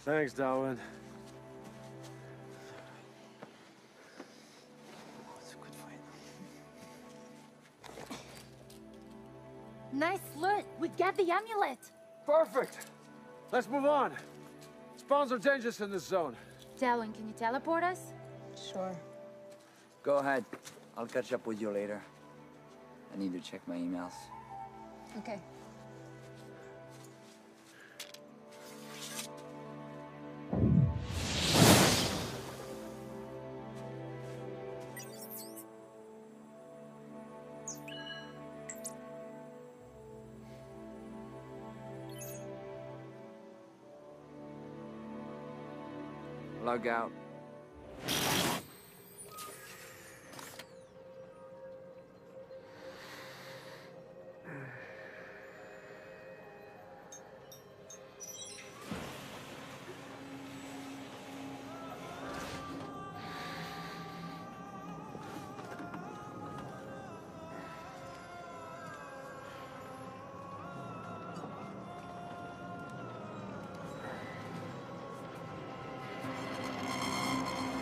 Thanks, Darwin. It's a good fight. Nice loot. We got the amulet. Perfect. Let's move on. Spawns are dangerous in this zone. Darwin, can you teleport us? Sure. Go ahead. I'll catch up with you later. I need to check my emails. Okay. Log out.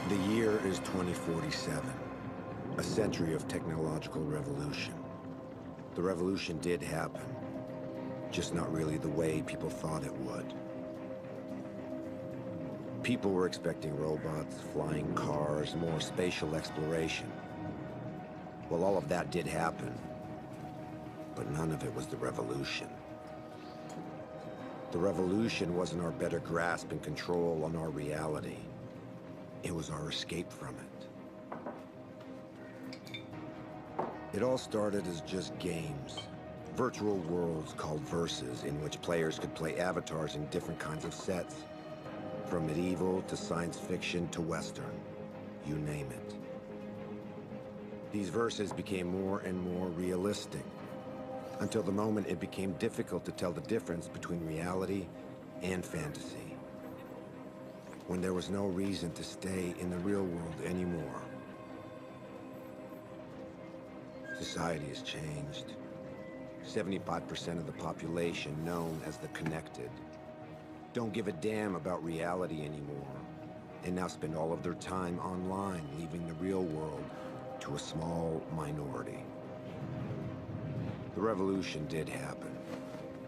The year is 2047, a century of technological revolution. The revolution did happen, just not really the way people thought it would. People were expecting robots, flying cars, more spatial exploration. Well, all of that did happen, but none of it was the revolution. The revolution wasn't our better grasp and control on our reality. It was our escape from it. It all started as just games. Virtual worlds called verses in which players could play avatars in different kinds of sets. From medieval to science fiction to Western. You name it. These verses became more and more realistic, until the moment it became difficult to tell the difference between reality and fantasy. When there was no reason to stay in the real world anymore. Society has changed. 75% of the population, known as the connected, don't give a damn about reality anymore, and now spend all of their time online, leaving the real world to a small minority. The revolution did happen,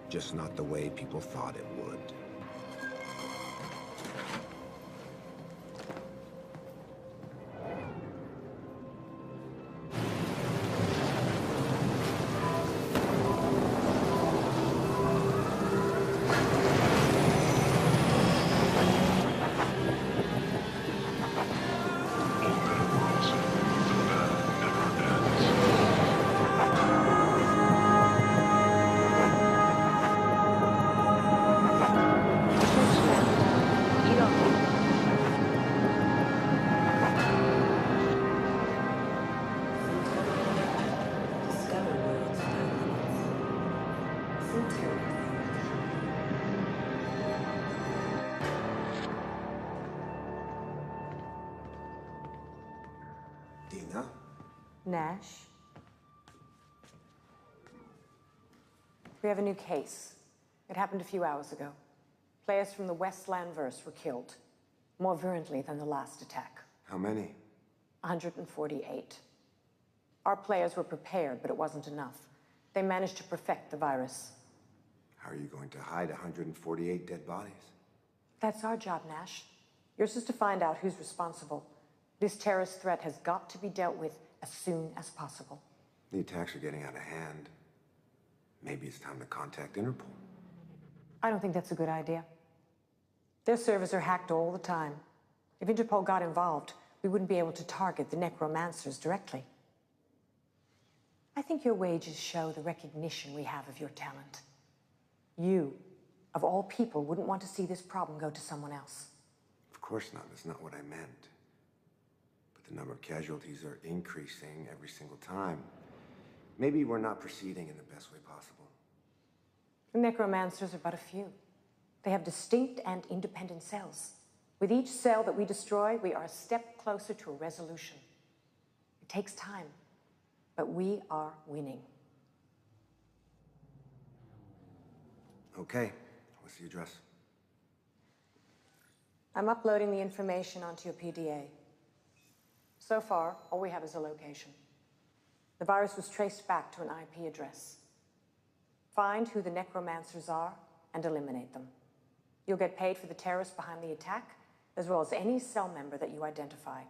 just not the way people thought it would. Dina? Nash? We have a new case. It happened a few hours ago. Players from the Westlandverse were killed, more virulently than the last attack. How many? 148. Our players were prepared, but it wasn't enough. They managed to perfect the virus. How are you going to hide 148 dead bodies? That's our job, Nash. Yours is to find out who's responsible. This terrorist threat has got to be dealt with as soon as possible. The attacks are getting out of hand. Maybe it's time to contact Interpol. I don't think that's a good idea. Their servers are hacked all the time. If Interpol got involved, we wouldn't be able to target the necromancers directly. I think your wages show the recognition we have of your talent. You, of all people, wouldn't want to see this problem go to someone else. Of course not. That's not what I meant. But the number of casualties are increasing every single time. Maybe we're not proceeding in the best way possible. The necromancers are but a few. They have distinct and independent cells. With each cell that we destroy, we are a step closer to a resolution. It takes time, but we are winning. Okay, what's the address? I'm uploading the information onto your PDA. So far, all we have is a location. The virus was traced back to an IP address. Find who the necromancers are and eliminate them. You'll get paid for the terrorists behind the attack, as well as any cell member that you identify.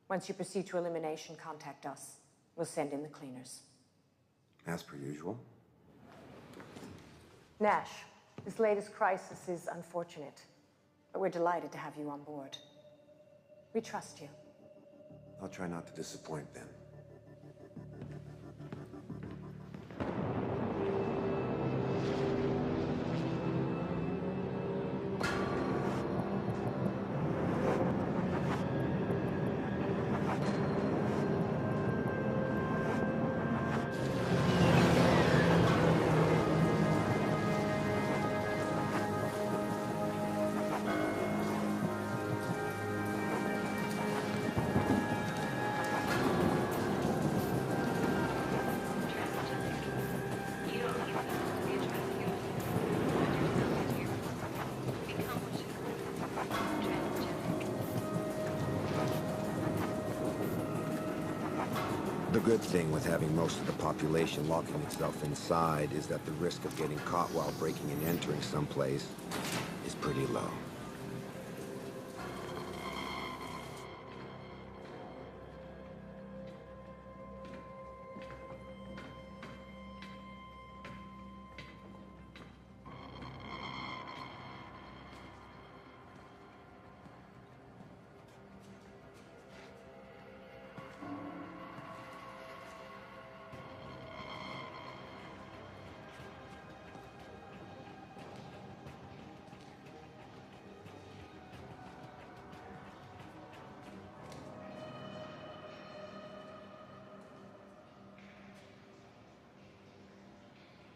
Once you proceed to elimination, contact us. We'll send in the cleaners. As per usual. Nash, this latest crisis is unfortunate, but we're delighted to have you on board. We trust you. I'll try not to disappoint then. The good thing with having most of the population locking itself inside is that the risk of getting caught while breaking and entering someplace is pretty low.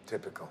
Typical.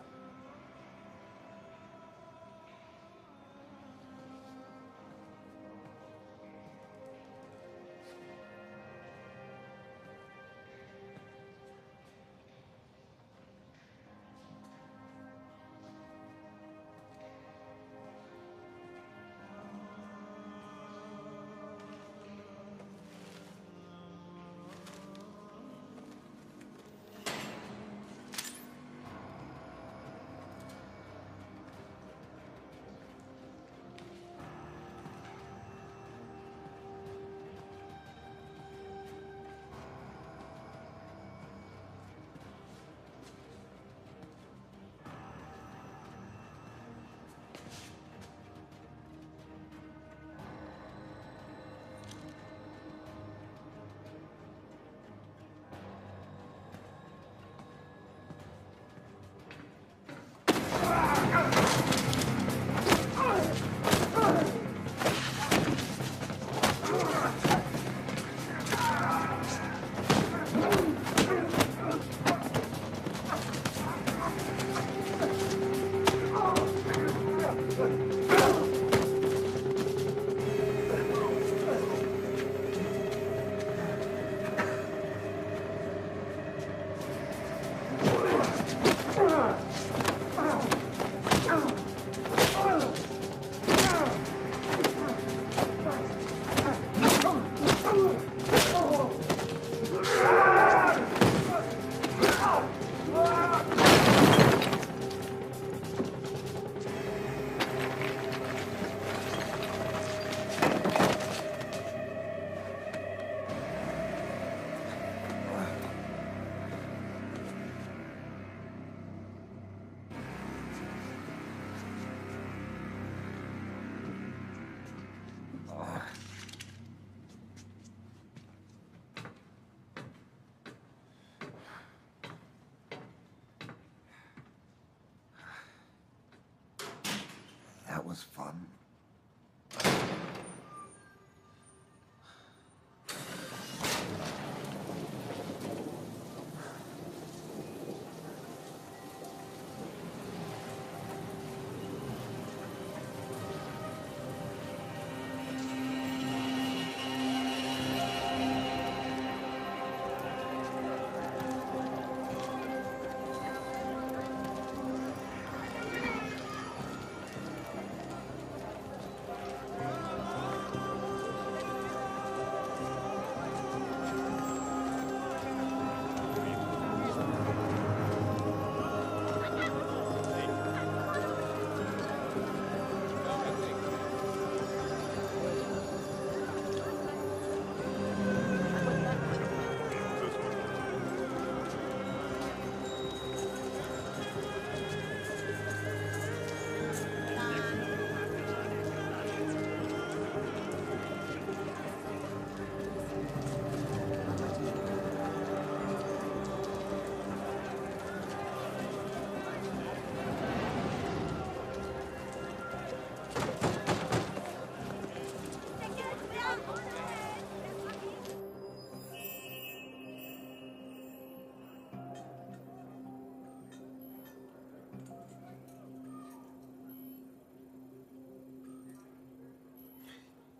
That was fun.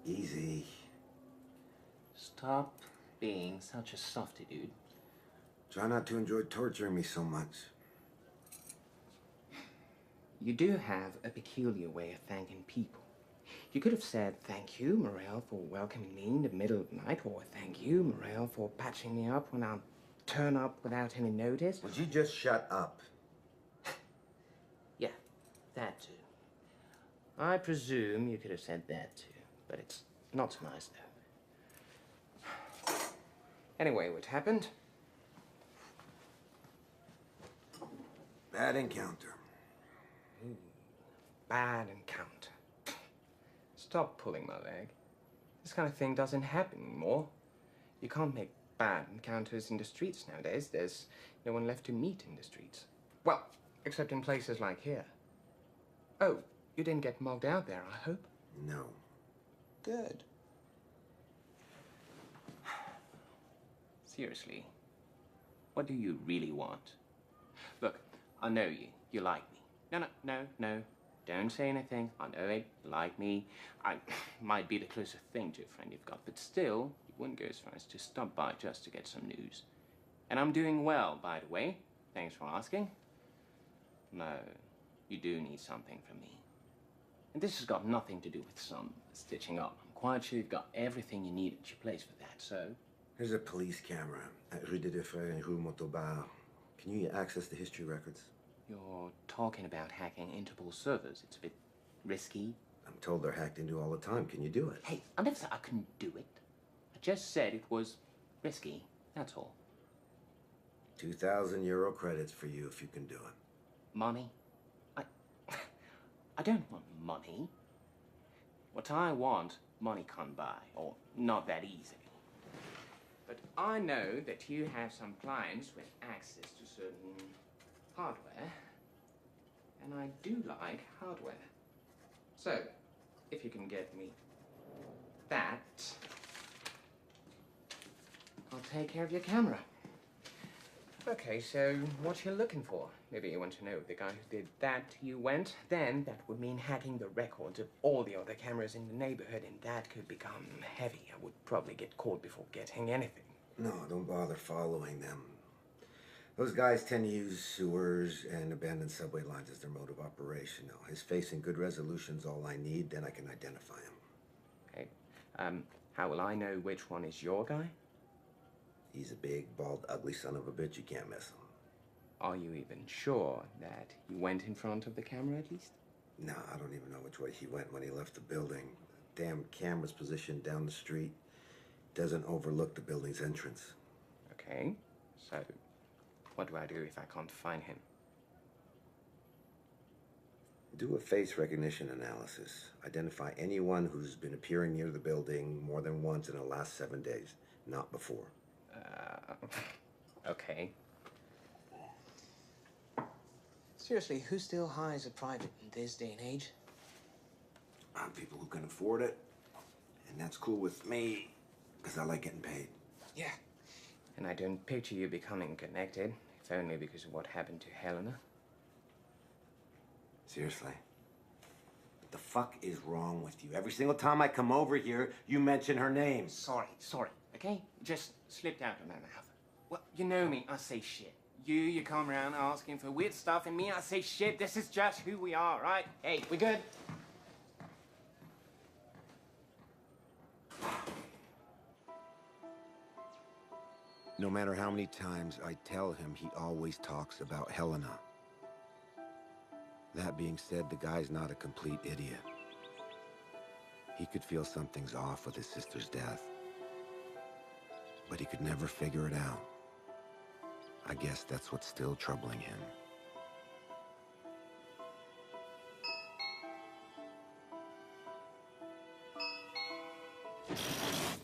Easy. Stop being such a softy, dude. Try not to enjoy torturing me so much. You do have a peculiar way of thanking people. You could have said, thank you, Morel, for welcoming me in the middle of the night, or thank you, Morel, for patching me up when I turn up without any notice. Would you just shut up? Yeah, that too. I presume you could have said that too, but it's not so nice, though. Anyway, what happened? Bad encounter. Bad encounter. Stop pulling my leg. This kind of thing doesn't happen anymore. You can't make bad encounters in the streets nowadays. There's no one left to meet in the streets. Well, except in places like here. Oh, you didn't get mugged out there, I hope? No. Good. Seriously, what do you really want? Look, I know you. You like me. No. Don't say anything. I know it. You like me. I might be the closest thing to a friend you've got, but still, you wouldn't go as far as to stop by just to get some news. And I'm doing well, by the way. Thanks for asking. No, you do need something from me. And this has got nothing to do with some stitching up. I'm quite sure you've got everything you need at your place for that, so... There's a police camera at Rue des Deux Frères and Rue Montauban. Can you access the history records? You're talking about hacking Interpol servers. It's a bit risky. I'm told they're hacked into all the time. Can you do it? Hey, I never said I couldn't do it. I just said it was risky. That's all. 2,000 euro credits for you if you can do it. Money? I don't want money. What I want, money can't buy, or not that easily. But I know that you have some clients with access to certain hardware, and I do like hardware. So, if you can get me that, I'll take care of your camera. Okay, so what you're looking for? Maybe you want to know if the guy who did that to you went. Then that would mean hacking the records of all the other cameras in the neighborhood, and that could become heavy. I would probably get caught before getting anything. No, don't bother following them. Those guys tend to use sewers and abandoned subway lines as their mode of operation. Now, his face and good resolution's all I need, then I can identify him. Okay. How will I know which one is your guy? He's a big, bald, ugly son of a bitch. You can't miss him. Are you even sure that he went in front of the camera at least? No, I don't even know which way he went when he left the building. The damn camera's positioned down the street. Doesn't overlook the building's entrance. Okay. So, what do I do if I can't find him? Do a face recognition analysis. Identify anyone who's been appearing near the building more than once in the last 7 days, not before. Okay. Seriously, who still hires a private in this day and age? People who can afford it. And that's cool with me, because I like getting paid. Yeah. And I don't picture you becoming connected, if only because of what happened to Helena. Seriously. What the fuck is wrong with you? Every single time I come over here, you mention her name. Sorry, okay? Just slipped out of my mouth. Well, you know me, I say shit. You come around asking for weird stuff, and me, I say shit. This is just who we are, right? Hey, we good? No matter how many times I tell him, he always talks about Helena. That being said, the guy's not a complete idiot. He could feel something's off with his sister's death. But he could never figure it out. I guess that's what's still troubling him.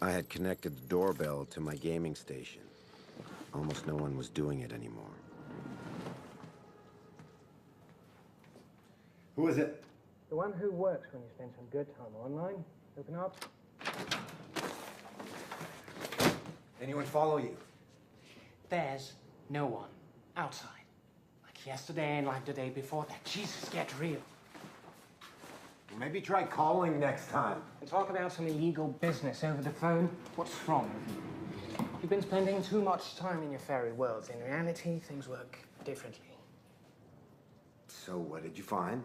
I had connected the doorbell to my gaming station. Almost no one was doing it anymore. Who is it? The one who works when you spend some good time online. Open up. Anyone follow you? There's no one outside. Like yesterday and like the day before that. Jesus, get real. Maybe try calling next time. And talk about some illegal business over the phone? What's wrong with you? You've been spending too much time in your fairy worlds. In reality, things work differently. So what did you find?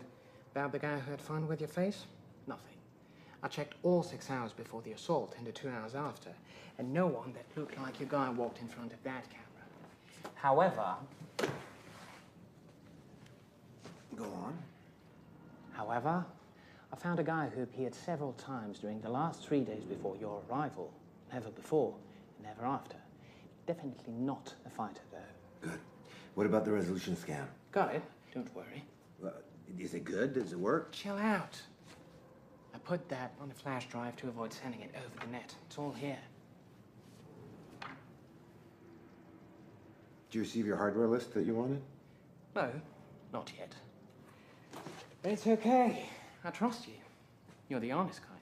About the guy who had fun with your face? Nothing. I checked all 6 hours before the assault and the 2 hours after, and no one that looked like your guy walked in front of that camera. However, Go on. I found a guy who appeared several times during the last 3 days before your arrival. Never before, and never after. Definitely not a fighter, though. Good. What about the resolution scan? Got it. Don't worry. Is it good? Does it work? Chill out. I put that on a flash drive to avoid sending it over the net. It's all here. Did you receive your hardware list that you wanted? No, not yet. But it's okay. I trust you. You're the honest kind.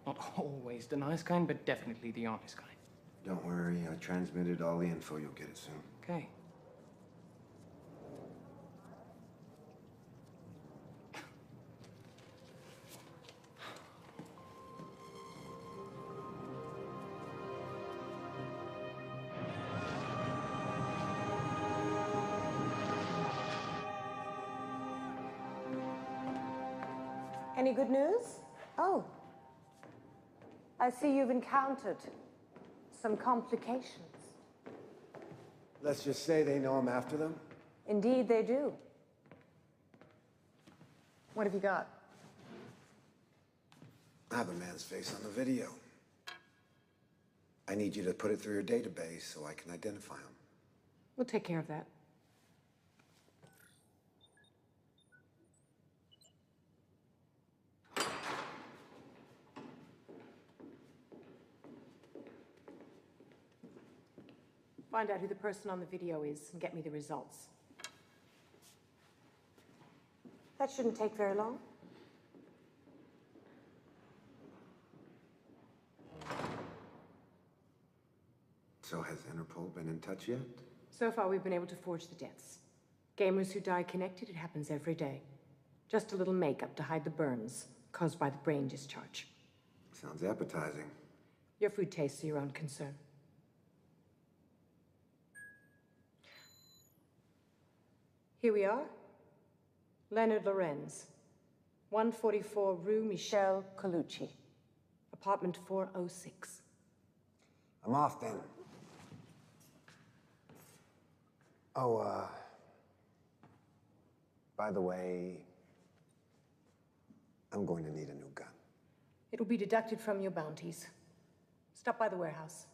Not always the nice kind, but definitely the honest kind. Don't worry, I transmitted all the info. You'll get it soon. Okay. Any good news? Oh. I see you've encountered some complications. Let's just say they know I'm after them. Indeed, they do. What have you got? I have a man's face on the video. I need you to put it through your database so I can identify him. We'll take care of that. Find out who the person on the video is and get me the results. That shouldn't take very long. So has Interpol been in touch yet? So far, we've been able to forge the deaths. Gamers who die connected, it happens every day. Just a little makeup to hide the burns caused by the brain discharge. Sounds appetizing. Your food tastes are your own concern. Here we are. Leonard Lorenz, 144 Rue Michel Colucci, apartment 406. I'm off then. Oh, by the way, I'm going to need a new gun. It will be deducted from your bounties. Stop by the warehouse.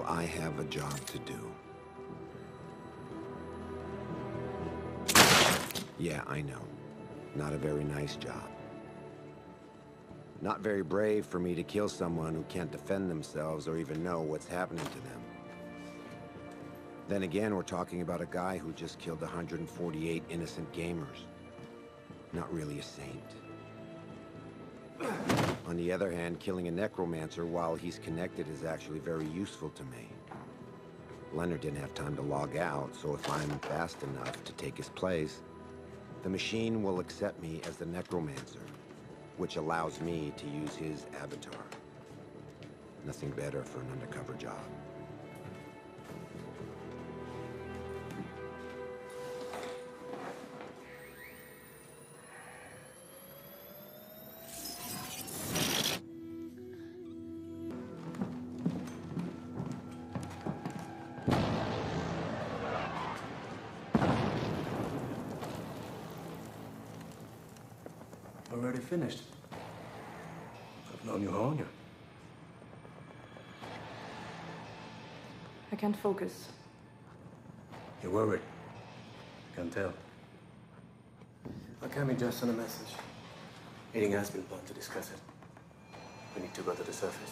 I have a job to do. Yeah, I know. Not a very nice job. Not very brave for me to kill someone who can't defend themselves or even know what's happening to them. Then again, we're talking about a guy who just killed 148 innocent gamers. Not really a saint. On the other hand, killing a necromancer while he's connected is actually very useful to me. Leonard didn't have time to log out, so if I'm fast enough to take his place, the machine will accept me as the necromancer, which allows me to use his avatar. Nothing better for an undercover job. Already finished. I've known you all year. I can't focus. You're worried. Can tell. I came in just on a message. Meeting has been planned to discuss it. We need to go to the surface.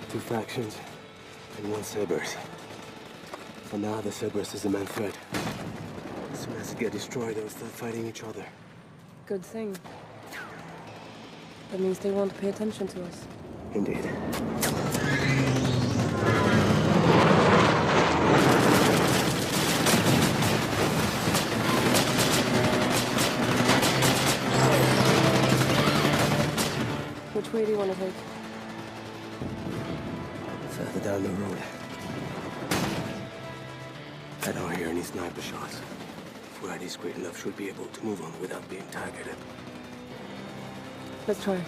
Two factions and one Cerberus. For now, the Cerberus is the main threat. As soon as it gets destroyed, they'll start fighting each other. Good thing. That means they won't pay attention to us. Indeed. Which way do you want to take? Further down the road. I don't hear any sniper shots. If we're discreet enough, should be able to move on without being targeted. Let's try.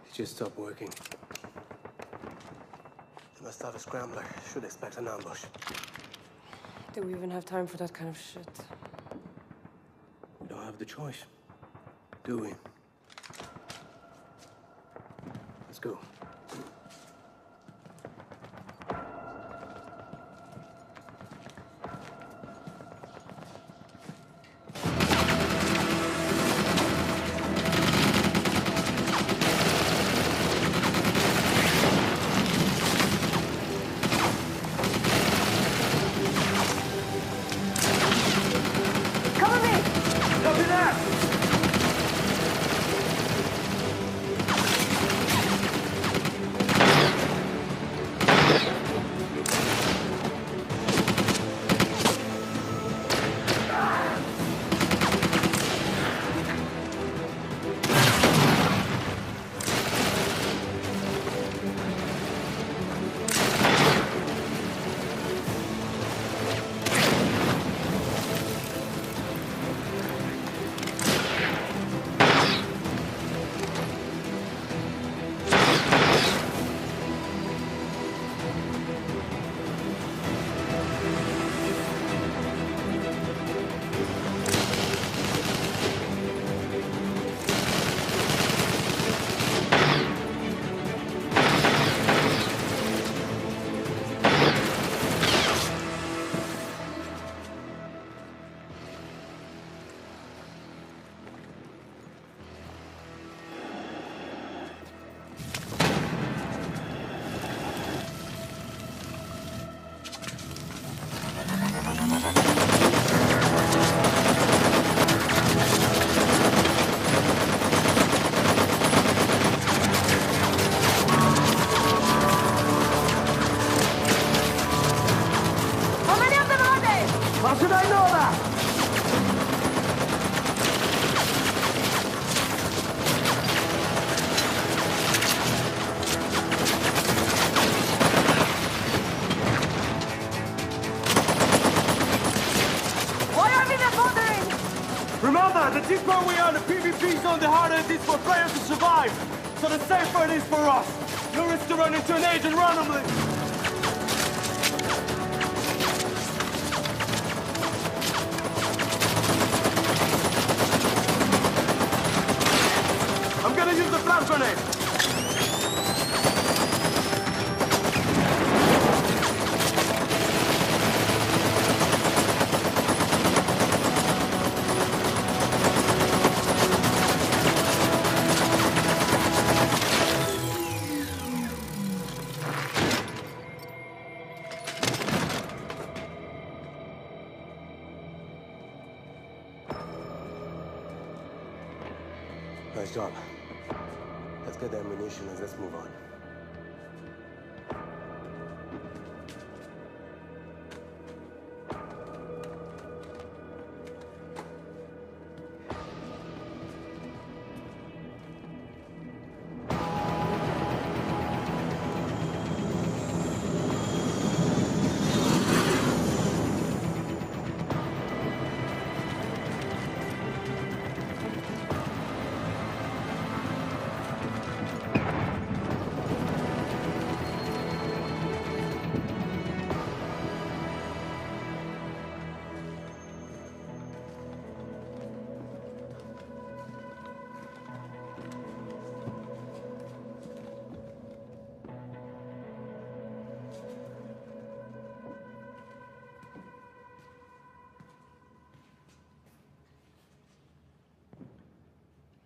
It just stopped working. They must have a scrambler. Should expect an ambush. Do we even have time for that kind of shit? We don't have the choice, do we? Let's go. we are in the PvP zone, the harder it is for players to survive. So the safer it is for us. No risk to run into an agent randomly. I'm gonna use the flash grenade. Nice job. Let's get the ammunition and let's move on.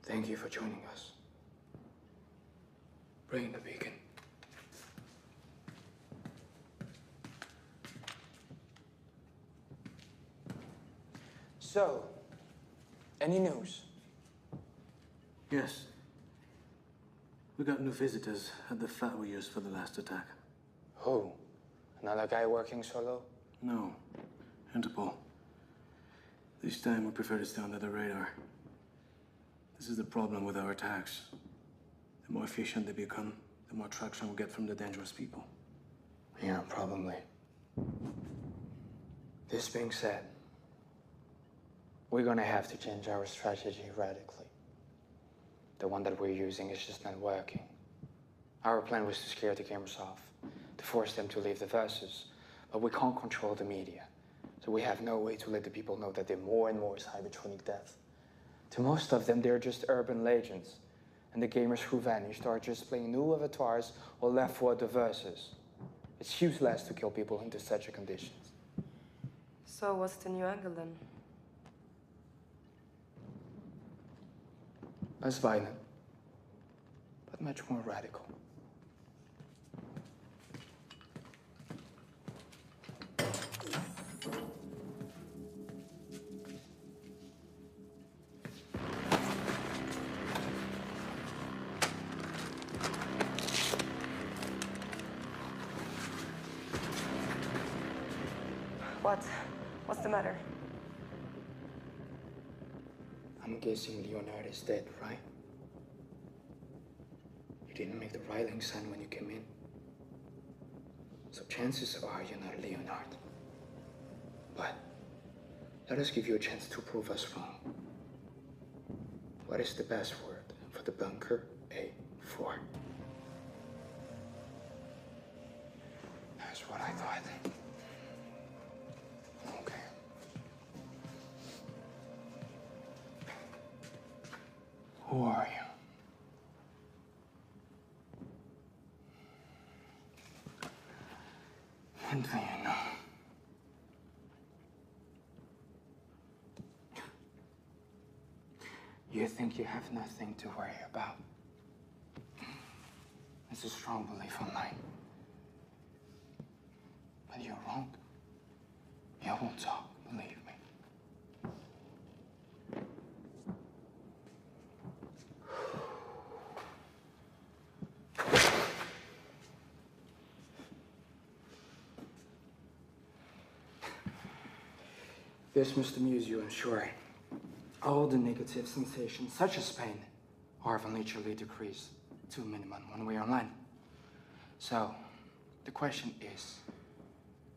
Thank you for joining us. Bring the beacon. So, any news? Yes. We got new visitors at the flat we used for the last attack. Who? Another guy working solo? No. Interpol. This time we prefer to stay under the radar. This is the problem with our attacks. The more efficient they become, the more traction we get from the dangerous people. Yeah, probably. This being said, we're gonna have to change our strategy radically. The one that we're using is just not working. Our plan was to scare the gamers off, to force them to leave the verses, but we can't control the media. So we have no way to let the people know that they're more and more cybertronic death. To most of them, they're just urban legends. And the gamers who vanished are just playing new avatars or left for the verses. It's useless to kill people into such a conditions. So what's the new angle then? Less violent, but much more radical. What? What's the matter? I'm guessing Leonard is dead, right? You didn't make the Riling sign when you came in. So chances are you're not Leonard. But let us give you a chance to prove us wrong. What is the password for the bunker A4? That's what I thought. Okay. Who are you? What do you know? You think you have nothing to worry about. It's a strong belief of mine. But you're wrong. You won't talk, believe me. This must amuse you, I'm sure. All the negative sensations, such as pain, are eventually decreased to a minimum when we're online. So, the question is,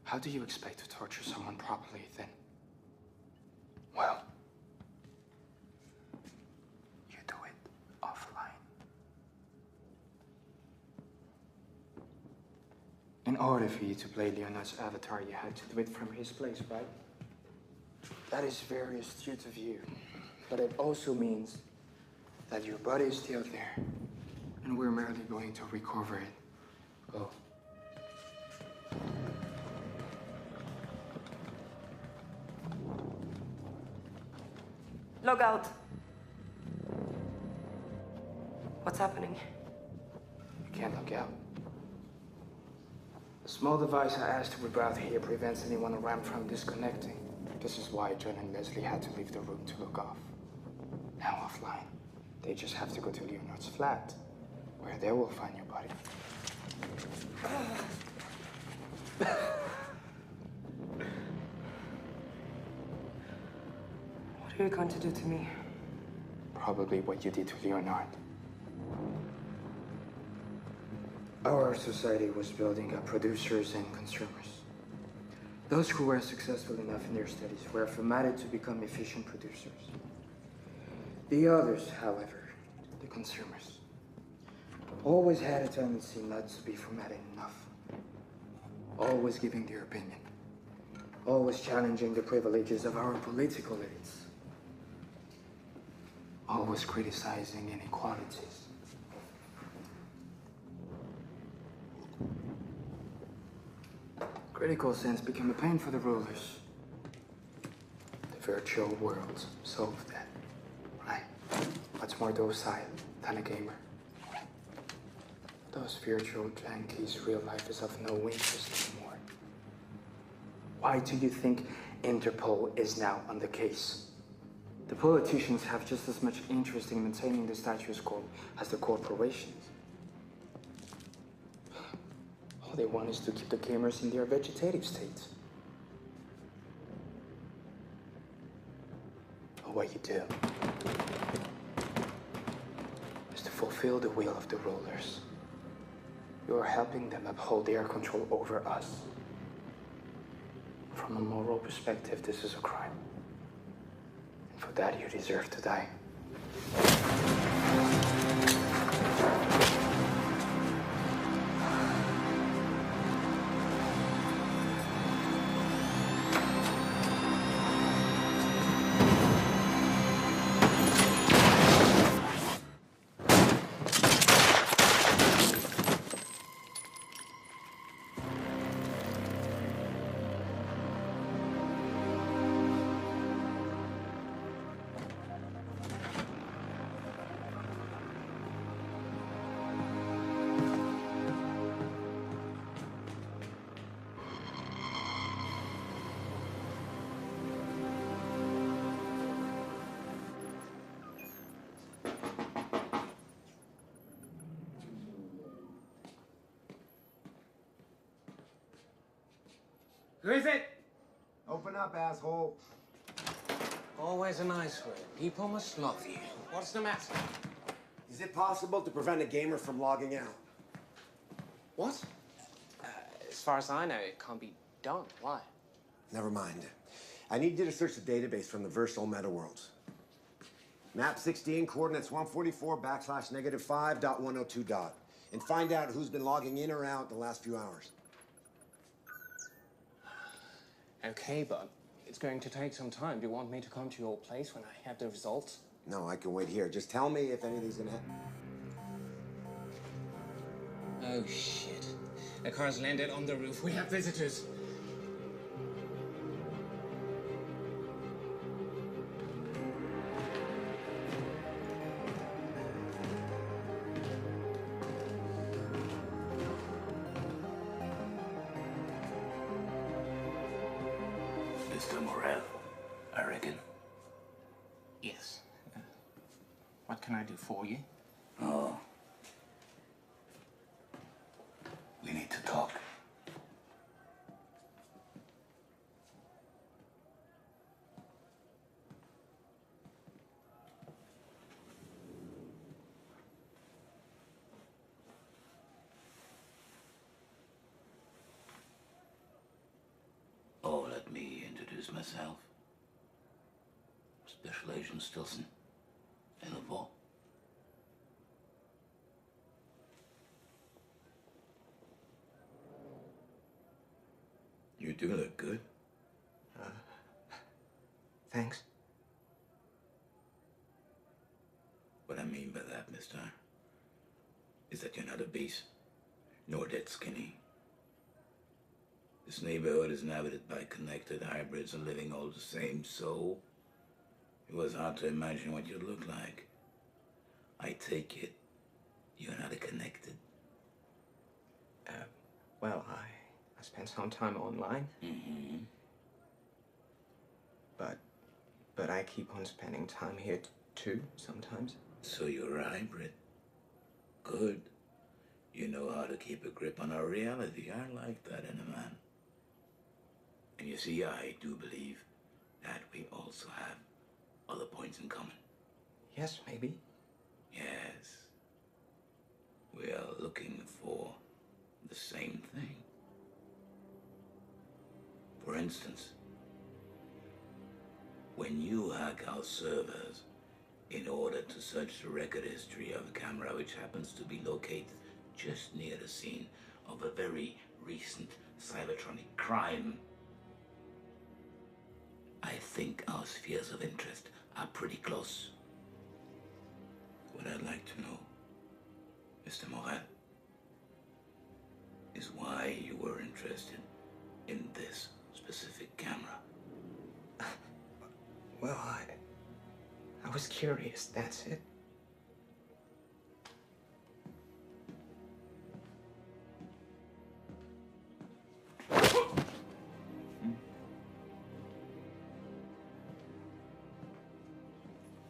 how do you expect to torture someone properly then? Well, order for you to play Leonard's avatar, you had to do it from his place, right? That is very astute of you. But it also means that your body is still there, and we're merely going to recover it. Go. Log out. What's happening? You can't log out. The small device I asked to reroute here prevents anyone around from disconnecting. This is why John and Leslie had to leave the room to log off. Now offline, they just have to go to Leonard's flat, where they will find your body. What are you going to do to me? Probably what you did to Leonard. Our society was building up producers and consumers. Those who were successful enough in their studies were formatted to become efficient producers. The others, however, the consumers, always had a tendency not to be formatted enough. Always giving their opinion. Always challenging the privileges of our political elites. Always criticizing inequalities. Critical sense became a pain for the rulers. The virtual world solved that, right? Much more docile than a gamer. Those virtual junkies' real life is of no interest anymore. Why do you think Interpol is now on the case? The politicians have just as much interest in maintaining the status quo as the corporations. All they want is to keep the gamers in their vegetative state. But what you do is to fulfill the will of the rulers. You are helping them uphold their control over us. From a moral perspective, this is a crime. And for that, you deserve to die. Who is it? Open up, asshole. Always a nice word. People must love you. What's the matter? Is it possible to prevent a gamer from logging out? What? As far as I know, it can't be done. Why? Never mind. I need you to search the database from the virtual meta worlds. Map 16, coordinates 144/-5.102. And find out who's been logging in or out the last few hours. Okay, but it's going to take some time. Do you want me to come to your place when I have the results? No, I can wait here. Just tell me if anything's gonna happen. Oh, shit. The car's landed on the roof. We have visitors. Mr. Morel, I reckon. Yes. What can I do for you? Oh. We need to talk. Oh, let me introduce myself. Special Agent Stilson. Interpol. do look good. Thanks. What I mean by that, mister, is that you're not obese, nor dead skinny. This neighborhood is inhabited by connected hybrids and living all the same, so it was hard to imagine what you'd look like. I take it you're not connected. Well, I spent some time online. Mm-hmm. But I keep on spending time here too, sometimes. So you're a hybrid. Good. You know how to keep a grip on our reality. I like that in a man. And you see, I do believe that we also have other points in common. Yes, maybe. Yes. We are looking for the same thing. For instance, when you hack our servers in order to search the record history of a camera which happens to be located just near the scene of a very recent cybertronic crime, I think our spheres of interest are pretty close. What I'd like to know, Mr. Morel, is why you were interested in this specific camera. Well, I was curious, that's it.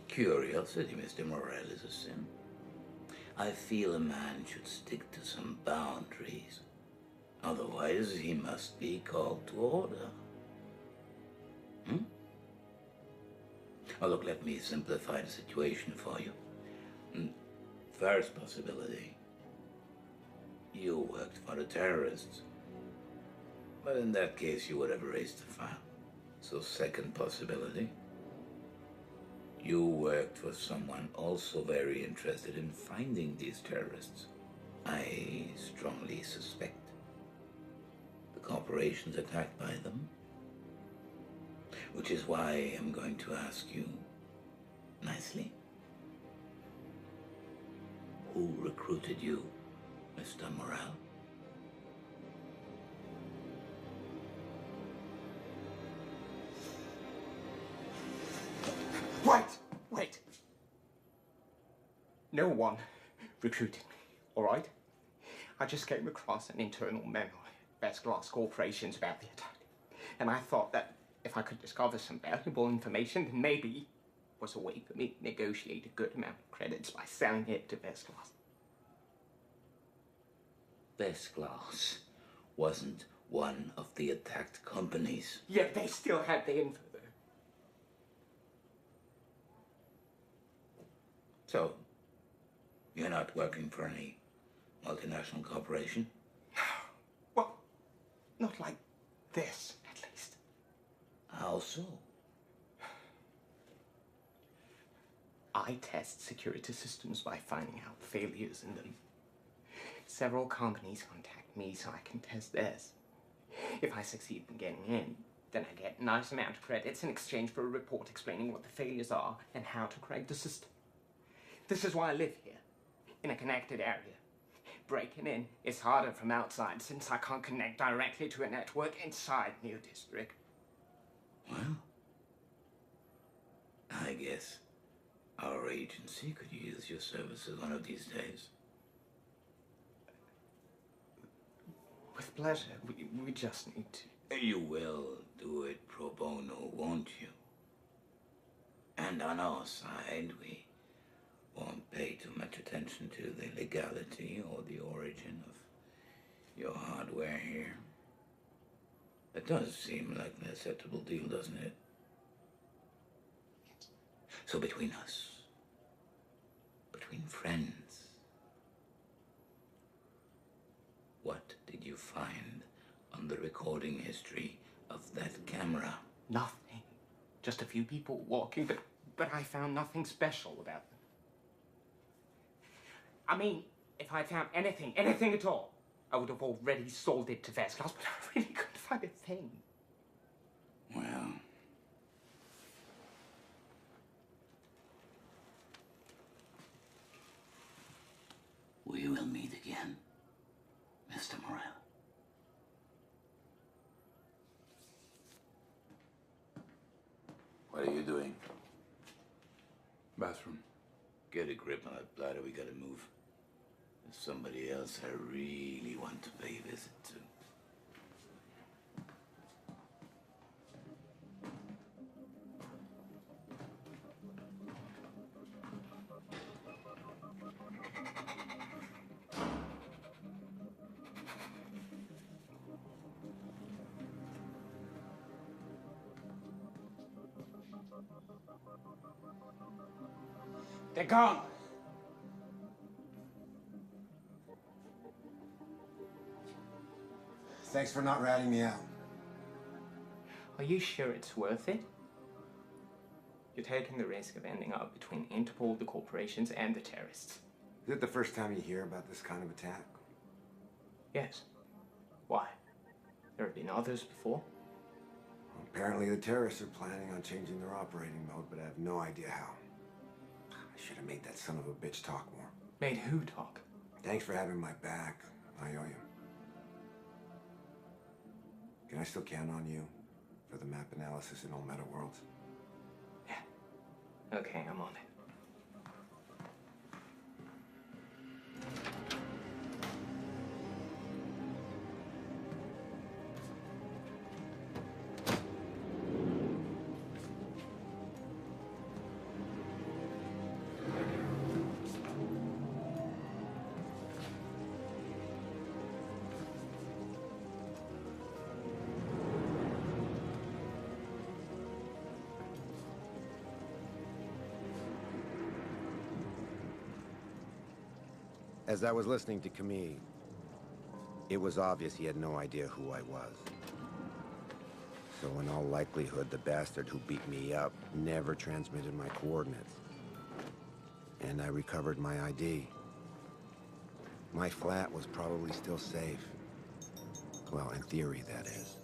Curiosity, Mr. Morel, is a sin. I feel a man should stick to some boundaries. Otherwise, he must be called to order. Oh, look, let me simplify the situation for you. First possibility. You worked for the terrorists. But in that case, you would have erased the file. So second possibility. You worked for someone also very interested in finding these terrorists. I strongly suspect the corporations attacked by them. Which is why I'm going to ask you, nicely, who recruited you, Mr. Morel? Wait! No one recruited me, all right? I just came across an internal memo at Best Glass Corporation's about the attack. And I thought that if I could discover some valuable information, then maybe it was a way for me to negotiate a good amount of credits by selling it to Best Glass. Best Glass wasn't one of the attacked companies. Yet they still had the info, though. So, you're not working for any multinational corporation? Well, not like this, at least. How so? I test security systems by finding out failures in them. Several companies contact me so I can test theirs. If I succeed in getting in, then I get a nice amount of credits in exchange for a report explaining what the failures are and how to correct the system. This is why I live here, in a connected area. Breaking in is harder from outside since I can't connect directly to a network inside New District. Well, I guess our agency could use your services one of these days. With pleasure. We just need to. You will do it pro bono, won't you? And on our side, we won't pay too much attention to the legality or the origin of your hardware here. It does seem like an acceptable deal, doesn't it? So between us, between friends, what did you find on the recording history of that camera? Nothing. Just a few people walking, but I found nothing special about them. I mean, if I found anything at all, I would have already sold it to first class, but I really couldn't find a thing. Well, we will meet again, Mr. Morel. What are you doing? Bathroom. Get a grip on that bladder, we gotta move. There's somebody else I really want to pay a visit to. They're gone. Thanks for not ratting me out. Are you sure it's worth it? You're taking the risk of ending up between Interpol, the corporations, and the terrorists. Is it the first time you hear about this kind of attack? Yes. Why? There have been others before? Well, apparently the terrorists are planning on changing their operating mode, but I have no idea how. I should have made that son of a bitch talk more. Made who talk? Thanks for having my back. I owe you. Can I still count on you for the map analysis in all meta worlds? Yeah. Okay, I'm on it. As I was listening to Camille, it was obvious he had no idea who I was. So in all likelihood, the bastard who beat me up never transmitted my coordinates. And I recovered my ID. My flat was probably still safe. Well, in theory, that is.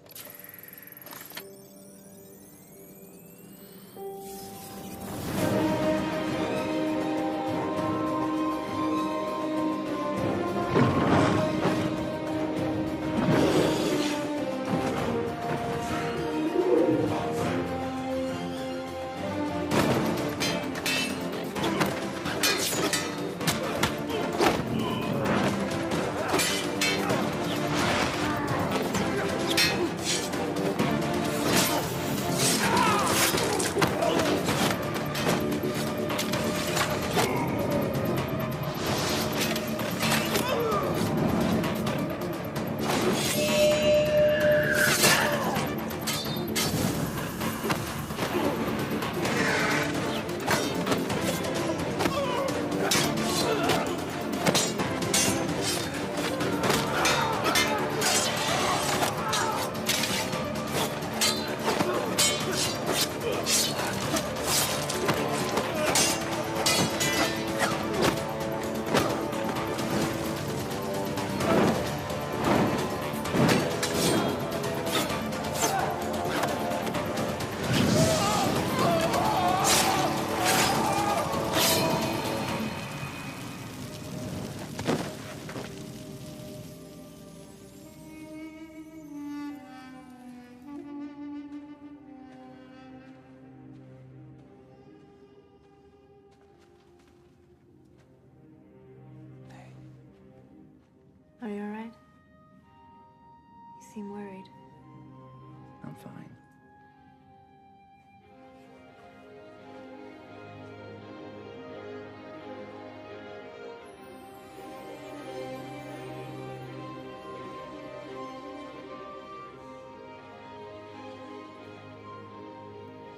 Are you all right? You seem worried. I'm fine.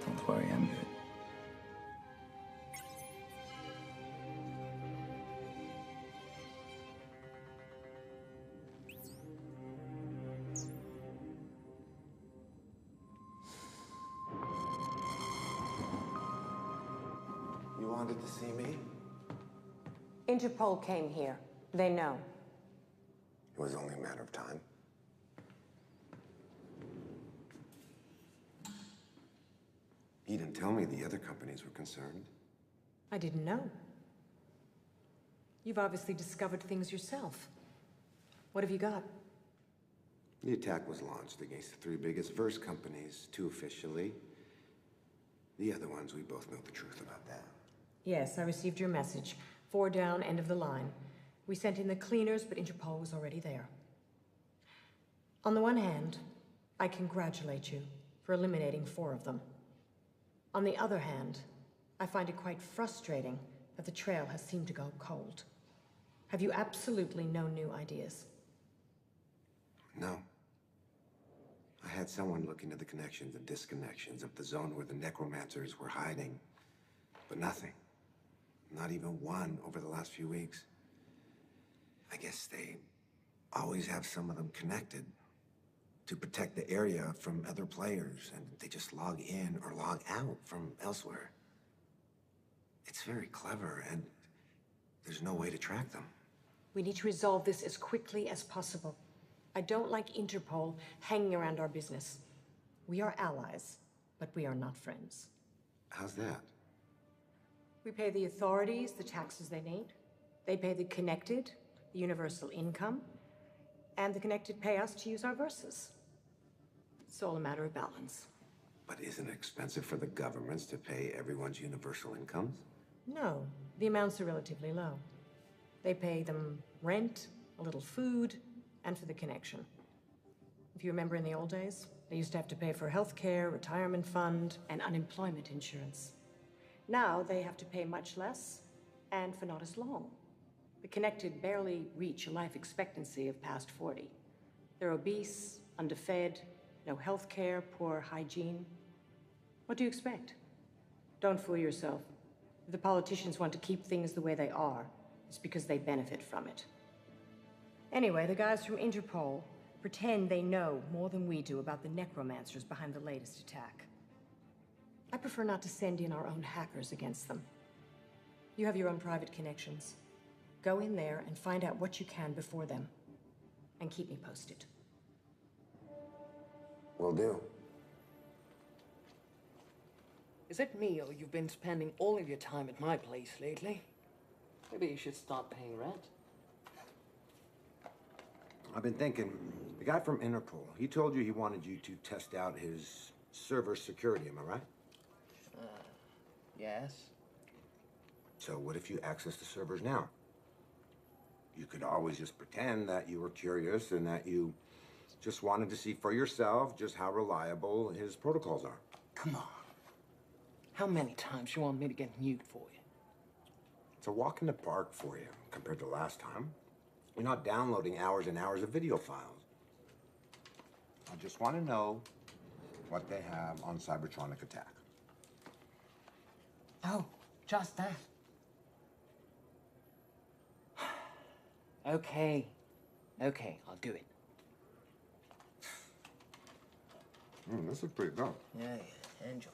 Don't worry, I'm good. You wanted to see me? Interpol came here. They know. It was only a matter of time. You didn't tell me the other companies were concerned. I didn't know. You've obviously discovered things yourself. What have you got? The attack was launched against the three biggest verse companies, two officially. The other ones, we both know the truth about that. Yes, I received your message. 4 down, end of the line. We sent in the cleaners, but Interpol was already there. On the one hand, I congratulate you for eliminating 4 of them. On the other hand, I find it quite frustrating that the trail has seemed to go cold. Have you absolutely no new ideas? No. I had someone look into the connections and disconnections of the zone where the necromancers were hiding, but nothing. Not even one over the last few weeks. I guess they always have some of them connected to protect the area from other players, and they just log in or log out from elsewhere. It's very clever, and there's no way to track them. We need to resolve this as quickly as possible. I don't like Interpol hanging around our business. We are allies, but we are not friends. How's that? We pay the authorities the taxes they need. They pay the connected the universal income, and the connected pay us to use our verses. It's all a matter of balance. But isn't it expensive for the governments to pay everyone's universal incomes? No, the amounts are relatively low. They pay them rent, a little food, and for the connection. If you remember in the old days, they used to have to pay for healthcare, retirement fund, and unemployment insurance. Now they have to pay much less, and for not as long. The connected barely reach a life expectancy of past 40. They're obese, underfed, no healthcare, poor hygiene. What do you expect? Don't fool yourself. If the politicians want to keep things the way they are, it's because they benefit from it. Anyway, the guys from Interpol pretend they know more than we do about the necromancers behind the latest attack. I prefer not to send in our own hackers against them. You have your own private connections. Go in there and find out what you can before them. And keep me posted. Will do. Is it me, or you've been spending all of your time at my place lately? Maybe you should start paying rent. I've been thinking, the guy from Interpol, he told you he wanted you to test out his server security, am I right? Yes. So what if you access the servers now? You could always just pretend that you were curious and that you just wanted to see for yourself just how reliable his protocols are. Come on. How many times you want me to get mute for you? It's a walk in the park for you compared to last time. You're not downloading hours and hours of video files. I just want to know what they have on Cybertronic Attack. Oh, just that. Okay. Okay, I'll do it. This is pretty good. Yeah, enjoy.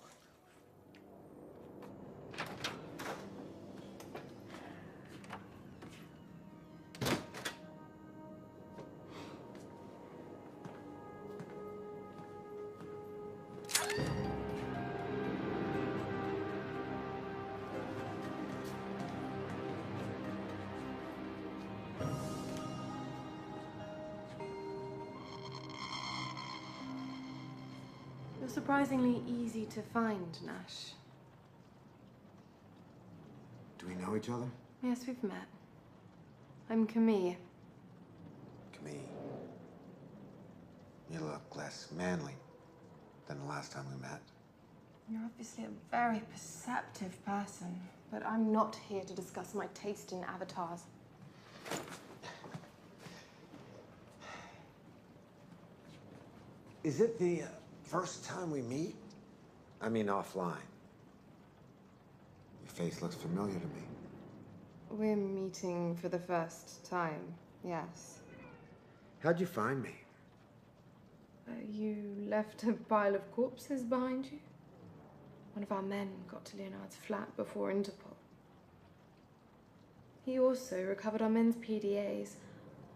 You're surprisingly easy to find, Nash. Do we know each other? Yes, we've met. I'm Camille. Camille. You look less manly than the last time we met. You're obviously a very perceptive person, but I'm not here to discuss my taste in avatars. Is it the first time we meet? I mean, offline. Your face looks familiar to me. We're meeting for the first time, yes. How'd you find me? You left a pile of corpses behind you? One of our men got to Leonard's flat before Interpol. He also recovered our men's PDAs.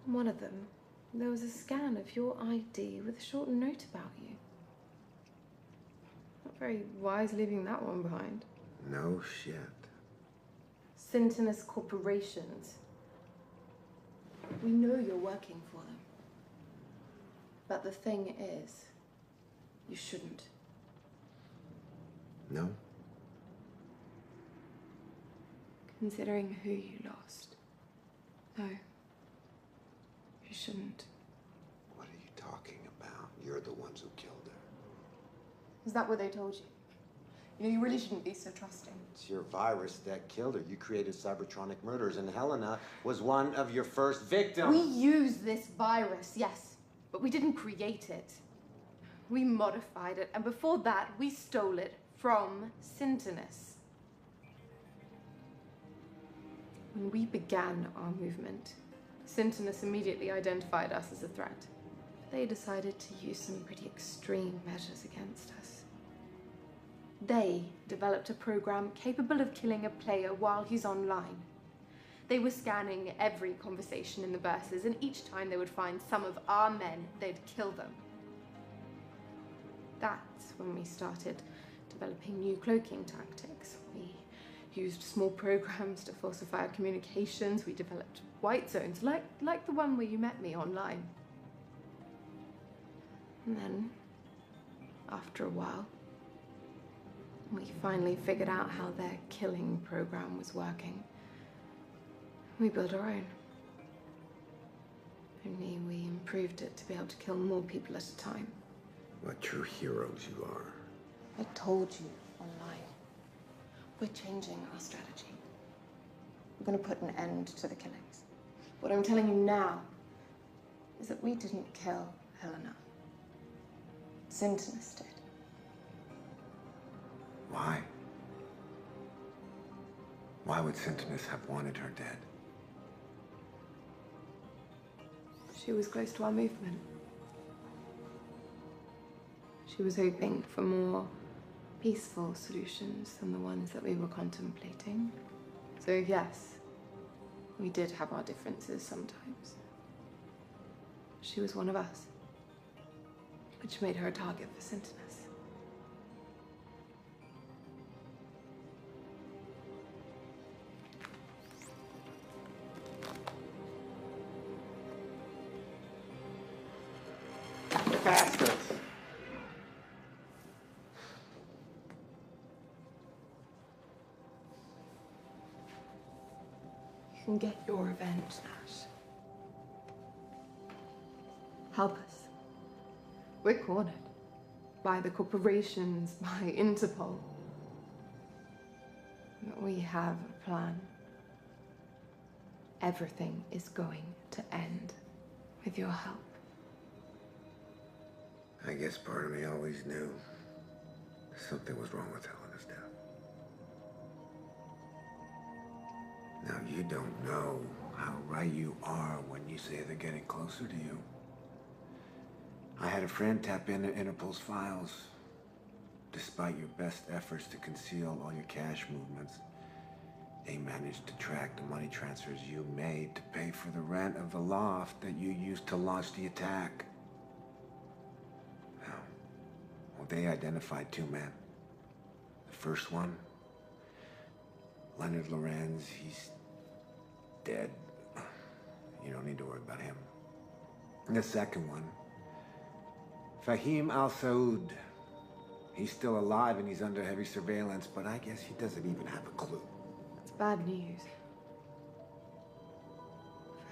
On one of them, There was a scan of your ID with a short note about you. Not very wise leaving that one behind. No shit. Sintonus Corporations. We know you're working for them. But the thing is, you shouldn't. No? Considering who you lost. No. You shouldn't. What are you talking about? You're the ones who killed her. Is that what they told you? You know, you really shouldn't be so trusting. It's your virus that killed her. You created cybertronic murders, and Helena was one of your first victims. We used this virus, yes, but we didn't create it. We modified it, and before that, we stole it from Sintonus. When we began our movement, Sintonus immediately identified us as a threat. They decided to use some pretty extreme measures against us. They developed a program capable of killing a player while he's online. They were scanning every conversation in the verses, and each time they would find some of our men, they'd kill them. That's when we started developing new cloaking tactics. We used small programs to falsify our communications. We developed white zones, like the one where you met me online. And then, after a while, we finally figured out how their killing program was working. We built our own. Only we improved it to be able to kill more people at a time. What true heroes you are. I told you online. We're changing our strategy. We're going to put an end to the killings. What I'm telling you now is that we didn't kill Helena. Sintonus did. Why? Why would Sintonus have wanted her dead? She was close to our movement. She was hoping for more peaceful solutions than the ones that we were contemplating. So yes, we did have our differences sometimes. She was one of us, which made her a target for Sintonus. Bastards! You can get your revenge, Nash. Help us. We're cornered. By the corporations, by Interpol. But we have a plan. Everything is going to end with your help. I guess part of me always knew something was wrong with Helena's death. Now, you don't know how right you are when you say they're getting closer to you. I had a friend tap into Interpol's files. Despite your best efforts to conceal all your cash movements, they managed to track the money transfers you made to pay for the rent of the loft that you used to launch the attack. Well, they identified two men. The first one, Leonard Lorenz, he's dead. You don't need to worry about him. And the second one, Fahim Al-Saud. He's still alive and he's under heavy surveillance, but I guess he doesn't even have a clue. That's bad news.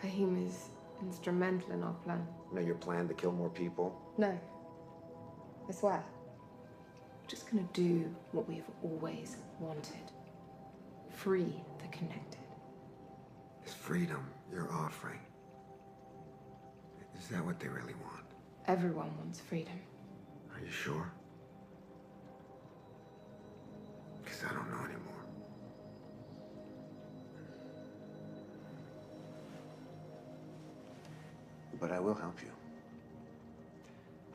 Fahim is instrumental in our plan. You know your plan to kill more people? No. I swear. We're just gonna do what we've always wanted. Free the connected. This freedom you're offering, is that what they really want? Everyone wants freedom. Are you sure? Because I don't know anymore. But I will help you.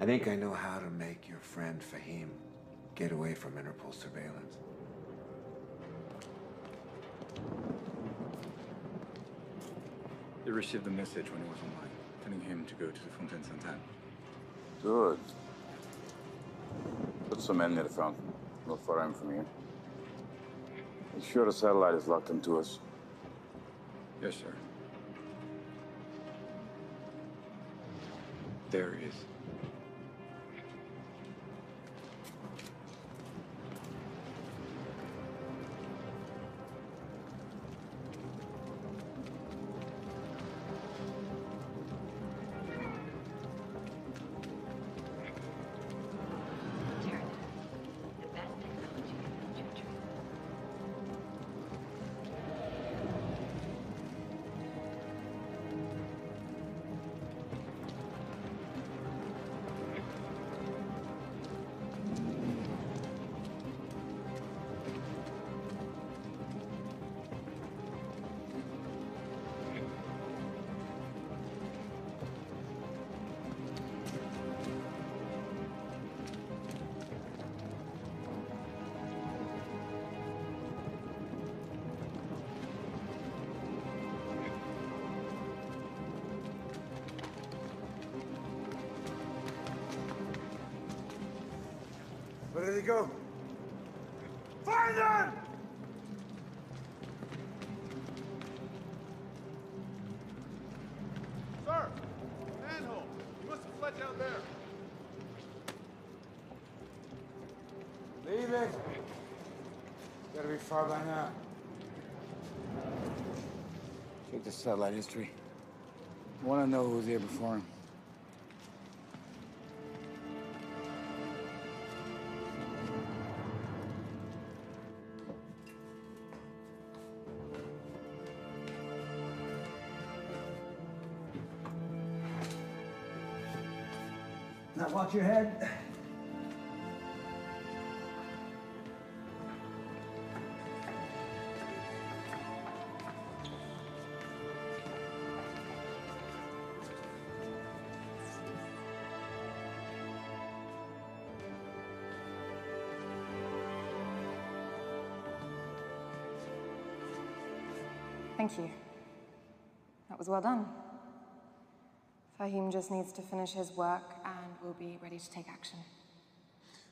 I think I know how to make your friend Fahim get away from Interpol surveillance. He received the message when he was online. telling him to go to the Fontaine Sainte-Anne. Good. Put some men near the fountain. Not far in from here. Make sure the satellite is locked into us. Yes, sir. There is. Where did he go? Find them! Sir! Manhole! He must have fled down there. Leave it. Gotta be far by now. Check the satellite history. I want to know who was here before him. Now watch your head. Thank you. That was well done. Fahim just needs to finish his work and we'll be ready to take action.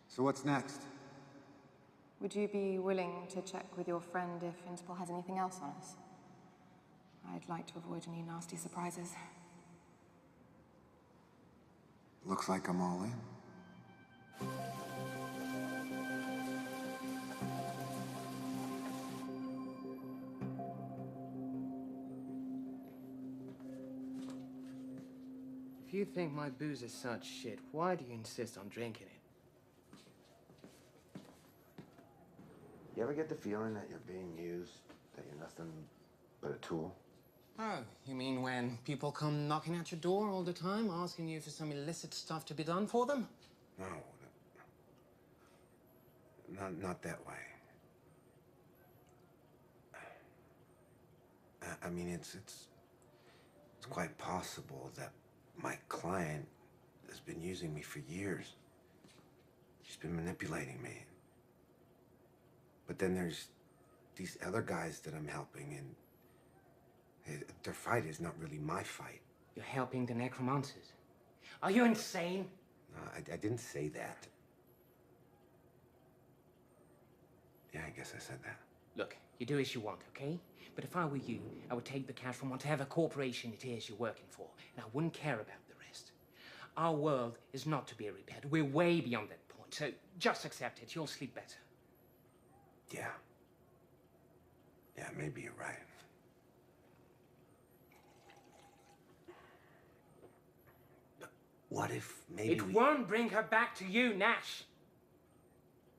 So what's next? Would you be willing to check with your friend if Interpol has anything else on us? I'd like to avoid any nasty surprises. Looks like I'm all in. If you think my booze is such shit, why do you insist on drinking it? You ever get the feeling that you're being used, that you're nothing but a tool? Oh, you mean when people come knocking at your door all the time, asking you for some illicit stuff to be done for them? No. Not that way. I mean, it's quite possible that my client has been using me for years. She's been manipulating me. But then there's these other guys that I'm helping, and their fight is not really my fight. You're helping the necromancers. Are you insane? No, I didn't say that. Yeah, I guess I said that. Look, you do as you want, okay? But if I were you, I would take the cash from whatever corporation it is you're working for, and I wouldn't care about the rest. Our world is not to be repaired. We're way beyond that point, so just accept it. You'll sleep better. Yeah. Yeah, maybe you're right. But what if maybe It won't bring her back to you, Nash.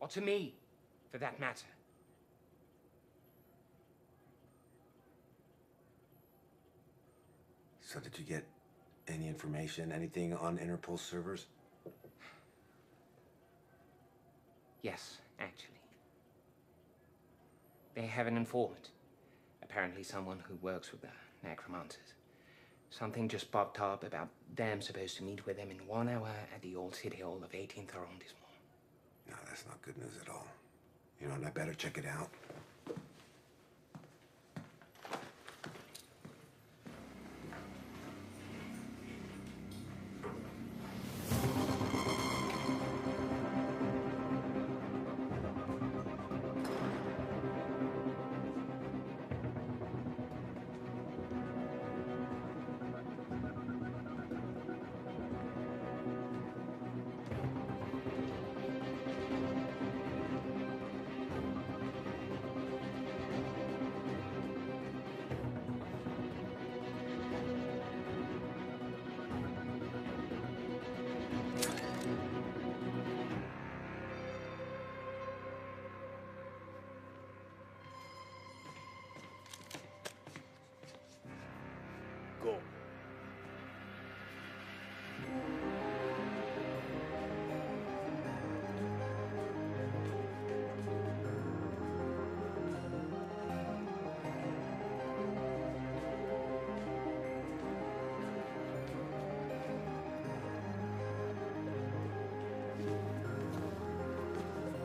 Or to me, for that matter. So did you get any information, anything on Interpol servers? Yes, actually. They have an informant. Apparently someone who works with the necromancers. Something just popped up about them supposed to meet with them in 1 hour at the old city hall of 18th arrondissement. No, that's not good news at all. You know, and I better check it out.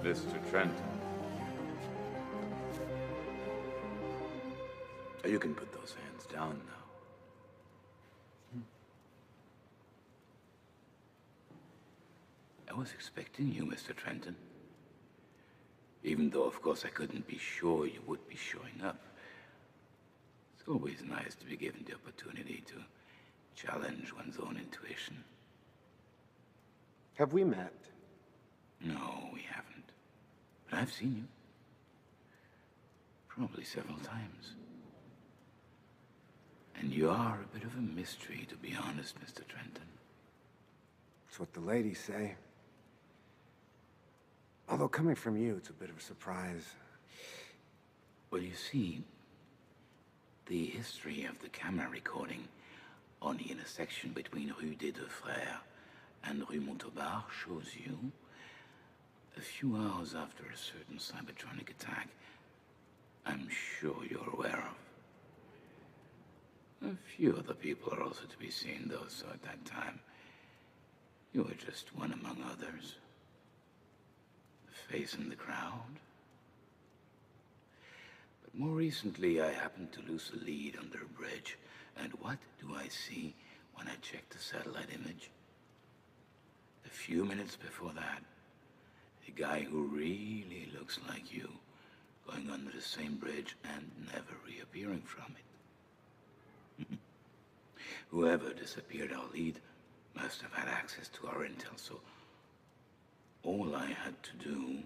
Mr. Trenton. You can put those hands down now. I was expecting you, Mr. Trenton. Even though, of course, I couldn't be sure you would be showing up. It's always nice to be given the opportunity to challenge one's own intuition. Have we met? No, we haven't. But I've seen you. Probably several times. And you are a bit of a mystery, to be honest, Mr. Trenton. That's what the ladies say. Although coming from you, it's a bit of a surprise. Well, you see, the history of the camera recording on the intersection between Rue des Deux Frères and Rue Montauban shows you, a few hours after a certain Cybertronic attack, I'm sure you're aware of. A few other people are also to be seen, though, so at that time, you were just one among others. The face in the crowd. But more recently, I happened to lose a lead under a bridge, and what do I see when I check the satellite image? A few minutes before that, a guy who really looks like you, going under the same bridge and never reappearing from it. Whoever disappeared our lead must have had access to our intel, so all I had to do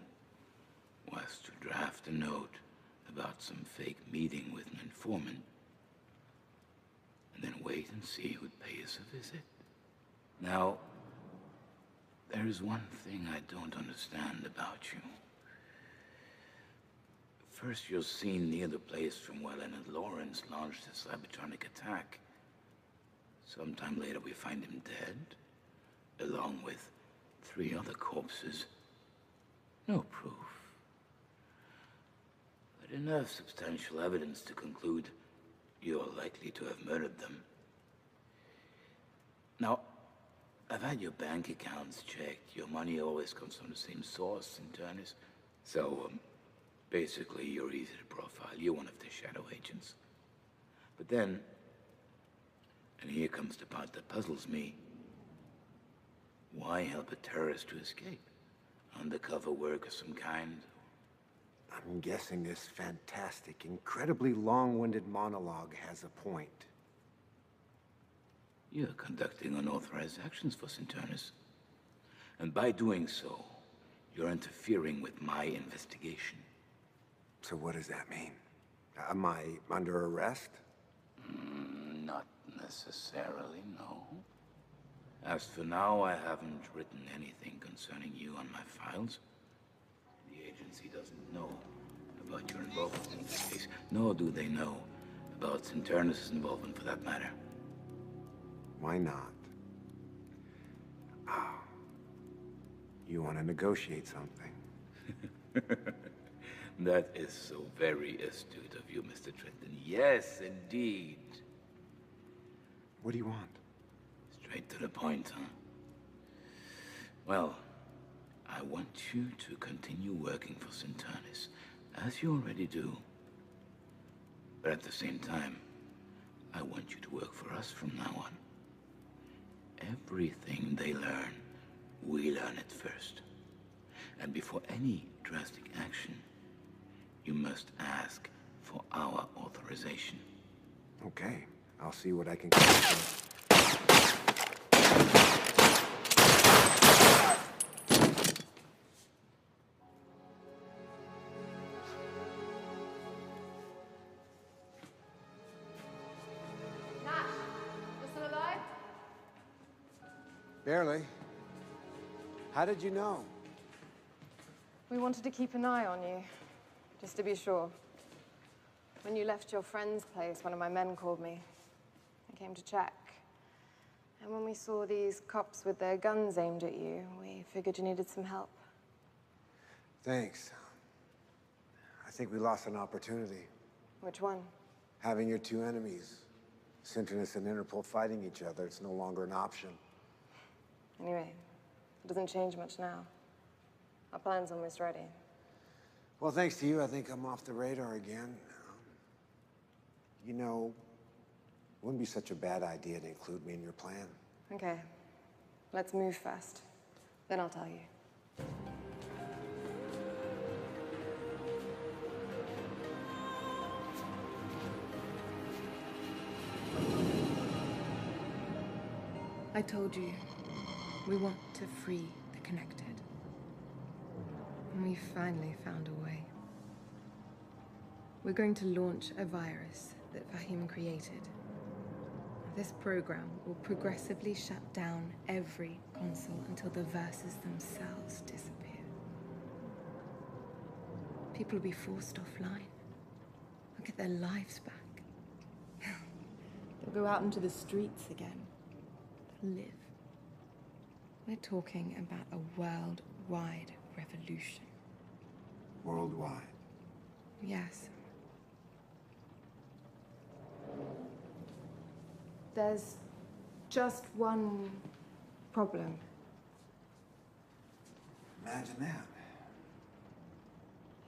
was to draft a note about some fake meeting with an informant, and then wait and see who'd pay us a visit. Now, there is one thing I don't understand about you. First, you're seen near the place from where Leonard Lawrence launched his Cybertronic attack. Sometime later, we find him dead, along with 3 other corpses. No proof. But enough substantial evidence to conclude you're likely to have murdered them. Now, I've had your bank accounts checked. Your money always comes from the same source in Turnus. So, basically, you're easy to profile. You're one of the shadow agents. But then, and here comes the part that puzzles me, why help a terrorist to escape? Undercover work of some kind? I'm guessing this fantastic, incredibly long-winded monologue has a point. You're conducting unauthorized actions for Centurnus. And by doing so, you're interfering with my investigation. So what does that mean? Am I under arrest? Not necessarily, no. As for now, I haven't written anything concerning you on my files. The agency doesn't know about your involvement in this case, nor do they know about Centurnus' involvement for that matter. Why not? Oh. You want to negotiate something? That is so very astute of you, Mr. Trenton. Yes, indeed. What do you want? Straight to the point, huh? Well, I want you to continue working for Centurnus, as you already do. But at the same time, I want you to work for us from now on. Everything they learn, we learn it first. And before any drastic action, you must ask for our authorization. Okay, I'll see what I can come up with. Barely. How did you know? We wanted to keep an eye on you, just to be sure. When you left your friend's place, one of my men called me. I came to check. And when we saw these cops with their guns aimed at you, we figured you needed some help. Thanks. I think we lost an opportunity. Which one? Having your 2 enemies, Centurnus and Interpol, fighting each other, it's no longer an option. Anyway, it doesn't change much now. Our plan's almost ready. Well, thanks to you, I think I'm off the radar again. You know, it wouldn't be such a bad idea to include me in your plan. Okay. Let's move first. Then I'll tell you. I told you, we want to free the connected. And we finally found a way. We're going to launch a virus that Fahim created. This program will progressively shut down every console until the verses themselves disappear. People will be forced offline. They'll get their lives back. They'll go out into the streets again. They'll live. We're talking about a worldwide revolution. Worldwide? Yes. There's just one problem. Imagine that.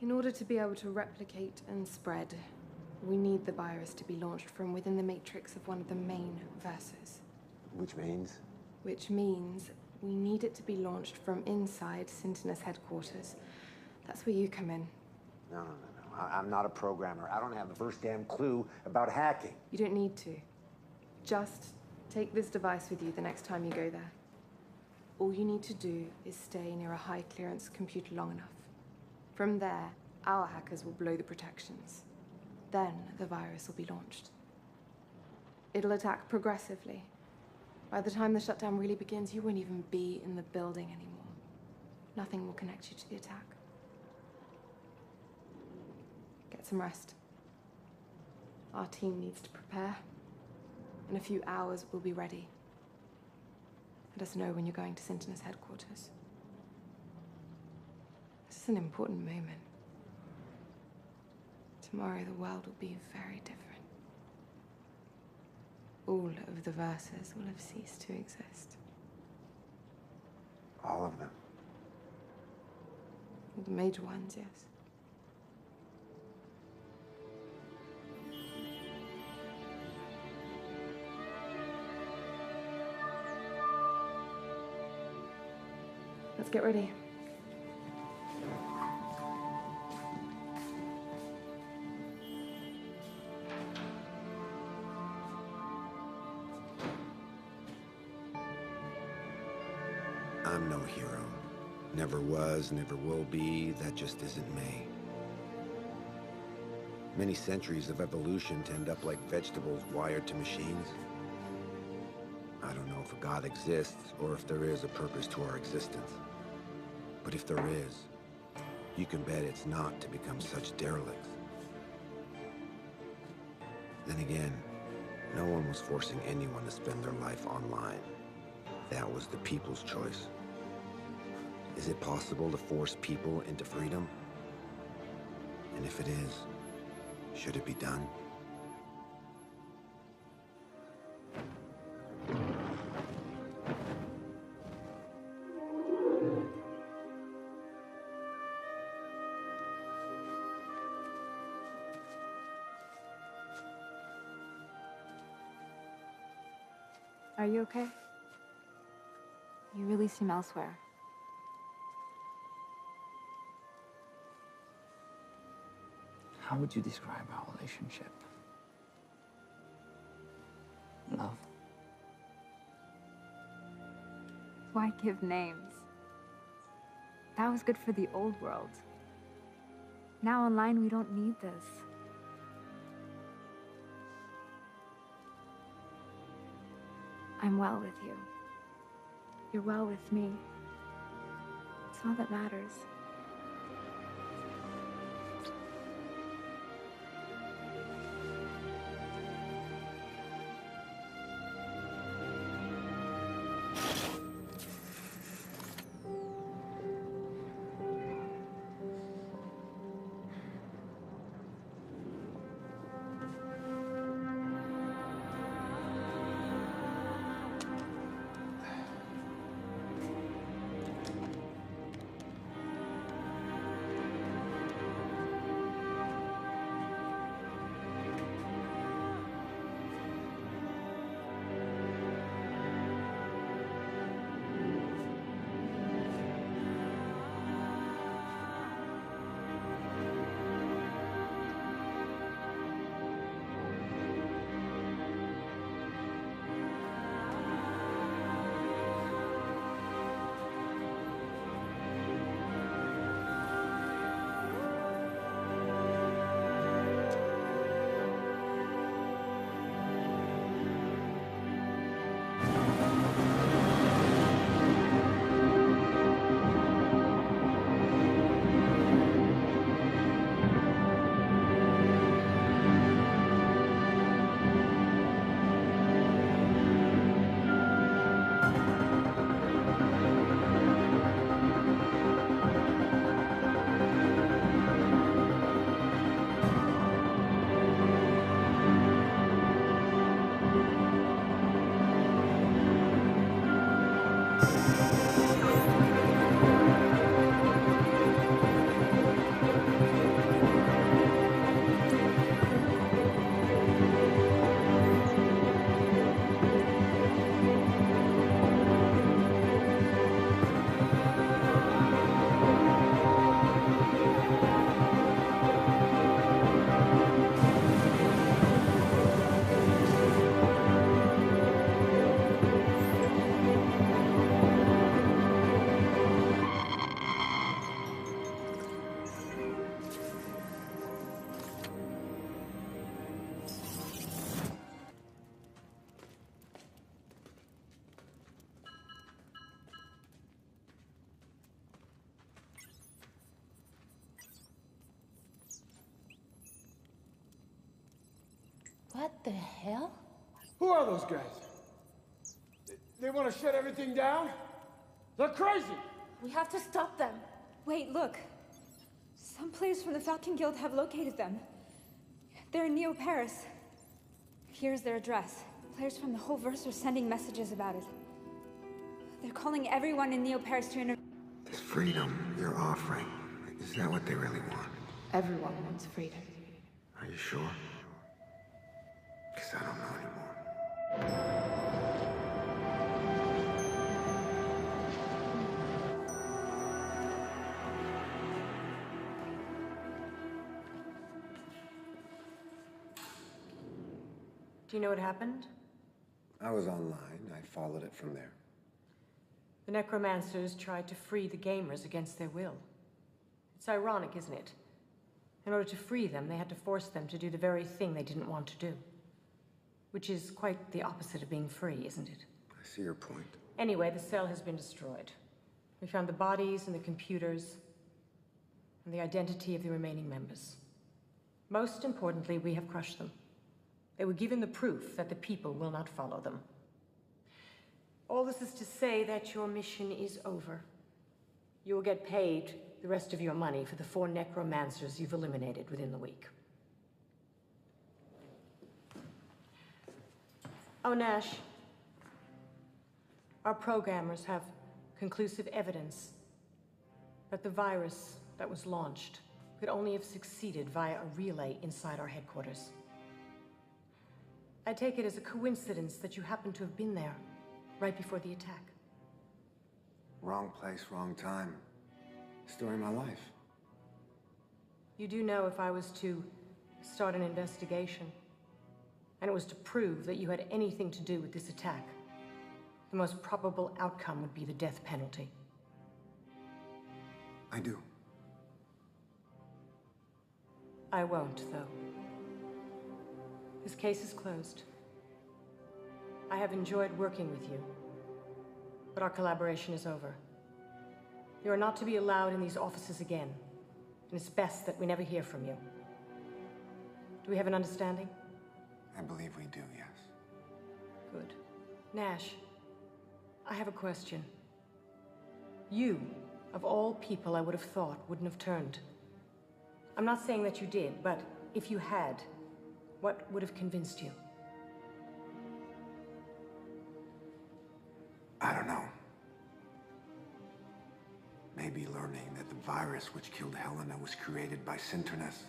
In order to be able to replicate and spread, we need the virus to be launched from within the matrix of one of the main verses. Which means? Which means we need it to be launched from inside Sintinas headquarters. That's where you come in. No. I'm not a programmer. I don't have the first damn clue about hacking. You don't need to. Just take this device with you the next time you go there. All you need to do is stay near a high-clearance computer long enough. From there, our hackers will blow the protections. Then the virus will be launched. It'll attack progressively. By the time the shutdown really begins, you won't even be in the building anymore. Nothing will connect you to the attack. Get some rest. Our team needs to prepare. In a few hours, we'll be ready. Let us know when you're going to Sintinas headquarters. This is an important moment. Tomorrow, the world will be very different. All of the verses will have ceased to exist. All of them? All the major ones, yes. Let's get ready. I'm no hero. Never was, never will be. That just isn't me. Many centuries of evolution to end up like vegetables wired to machines. I don't know if a God exists or if there is a purpose to our existence. But if there is, you can bet it's not to become such derelicts. Then again, no one was forcing anyone to spend their life online. That was the people's choice. Is it possible to force people into freedom? And if it is, should it be done? Are you okay? You really seem elsewhere. How would you describe our relationship? Love? Why give names? That was good for the old world. Now online, we don't need this. I'm well with you. You're well with me. It's all that matters. the hell? Who are those guys? They want to shut everything down? They're crazy! We have to stop them. Wait, look. Some players from the Falcon Guild have located them. They're in Neo Paris. Here's their address. Players from the whole verse are sending messages about it. They're calling everyone in Neo Paris to interview. This freedom you're offering, is that what they really want? Everyone wants freedom. Are you sure? Because I don't know anymore. Do you know what happened? I was online. I followed it from there. The necromancers tried to free the gamers against their will. It's ironic, isn't it? In order to free them, they had to force them to do the very thing they didn't want to do. Which is quite the opposite of being free, isn't it? I see your point. Anyway, the cell has been destroyed. We found the bodies and the computers, and the identity of the remaining members. Most importantly, we have crushed them. They were given the proof that the people will not follow them. All this is to say that your mission is over. You will get paid the rest of your money for the 4 necromancers you've eliminated within the week. Oh, Nash. Our programmers have conclusive evidence that the virus that was launched could only have succeeded via a relay inside our headquarters. I take it as a coincidence that you happen to have been there right before the attack. Wrong place, wrong time. Story of my life. You do know if I was to start an investigation, and it was to prove that you had anything to do with this attack, the most probable outcome would be the death penalty. I do. I won't, though. This case is closed. I have enjoyed working with you, but our collaboration is over. You are not to be allowed in these offices again, and it's best that we never hear from you. Do we have an understanding? I believe we do, yes. Good. Nash, I have a question. You, of all people I would have thought wouldn't have turned. I'm not saying that you did, but if you had, what would have convinced you? I don't know. Maybe learning that the virus which killed Helena was created by Sinternus.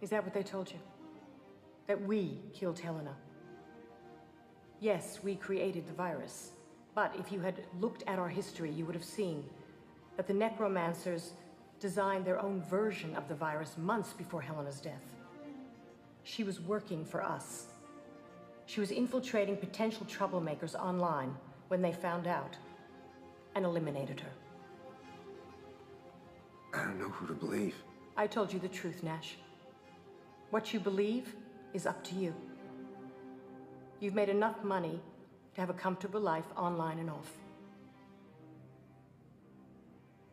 Is that what they told you? That we killed Helena? Yes, we created the virus. But if you had looked at our history, you would have seen that the necromancers designed their own version of the virus months before Helena's death. She was working for us. She was infiltrating potential troublemakers online when they found out and eliminated her. I don't know who to believe. I told you the truth, Nash. What you believe is up to you. You've made enough money to have a comfortable life online and off.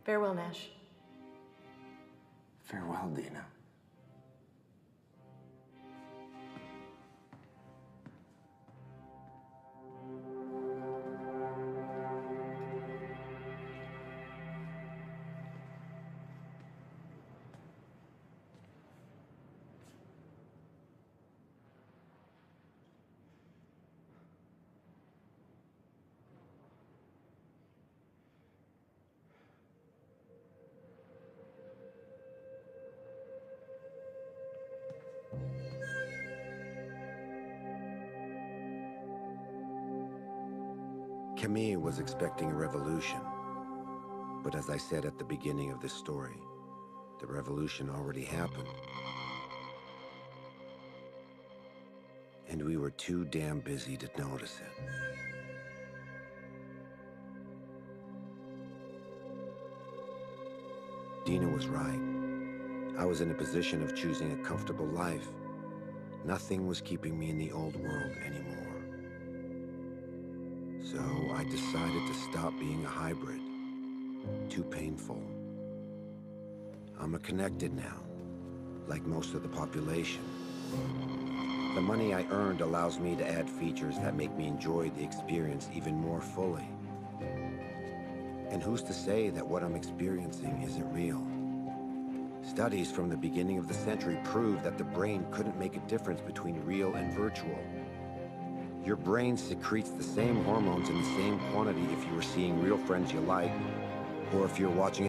Farewell, Nash. Farewell, Dina. Camille was expecting a revolution. But as I said at the beginning of this story, the revolution already happened. And we were too damn busy to notice it. Dina was right. I was in a position of choosing a comfortable life. Nothing was keeping me in the old world anymore. So I decided to stop being a hybrid. Too painful. I'm a connected now, like most of the population. The money I earned allows me to add features that make me enjoy the experience even more fully. And who's to say that what I'm experiencing isn't real? Studies from the beginning of the century prove that the brain couldn't make a difference between real and virtual. Your brain secretes the same hormones in the same quantity if you were seeing real friends you like, or if you're watching